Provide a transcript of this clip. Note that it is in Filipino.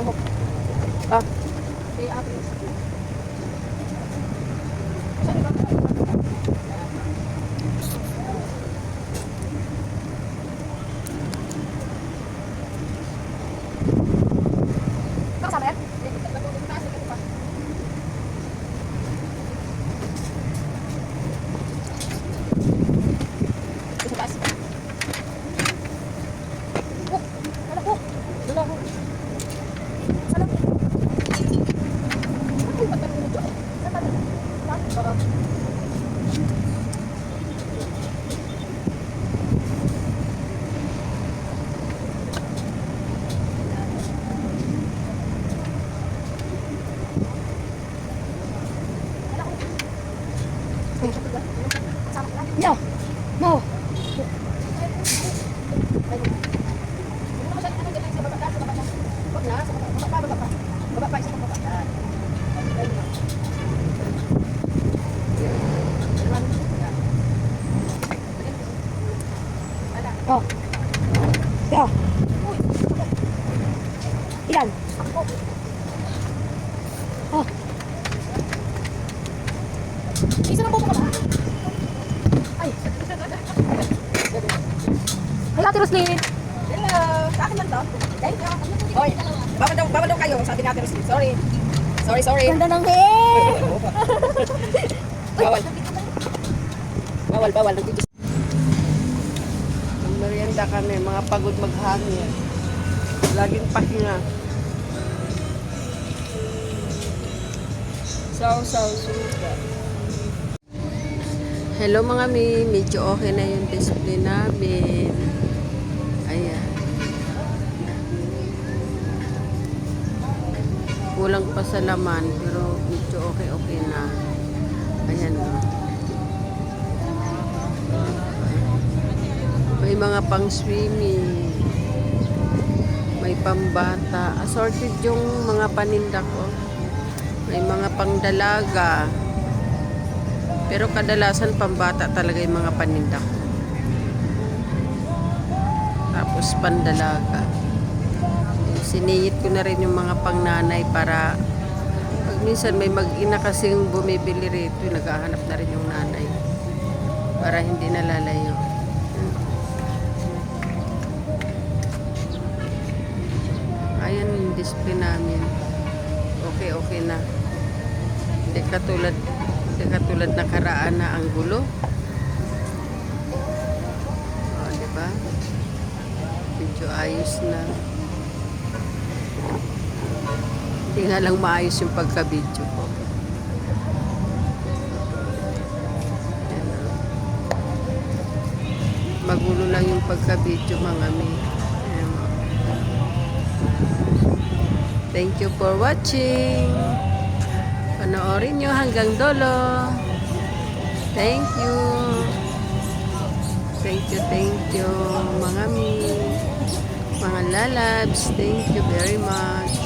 lang. Ah. Eh, ate. Kasama yan? No. No. Oh. Yeah. Ilan? Oh. Isa lang po ba? Ay. Ay, Ate Roslyn. Hello! Sa akin lang to. Thank you. Hoy, baba daw kayo. Sabi natin, sorry. Sorry. Ganda ng hair. Bawal. Bawal. Merienda kami, mga pagod maghangin. Laging pahinga. Saw, suka. Hello mga mi, medyo okay na yung display namin. Ayan. Kulang pa sa laman, pero medyo okay na. Ayan. May mga pang swimming. May pambata. Assorted yung mga paninda ko. May mga pangdalaga. Pero kadalasan pambata talaga yung mga paninda ko. Tapos pandalaga. Siniyit ko na rin yung mga pangnanay para pag minsan may mag-ina kasing bumibili rito, naghahanap na rin yung nanay para hindi nalalayo. Ayan yung display namin. Okay na. Hindi katulad nakaraan na ang gulo. O, diba? Medyo ayos na. Hindi nga lang maayos yung pagka-video ko. Ayan, o. Magulo lang yung pagka-video mga mi. Ayan, o. Thank you for watching. Panoorin nyo hanggang dulo. Thank you. Thank you mga mi. Mga lalabs. Thank you very much.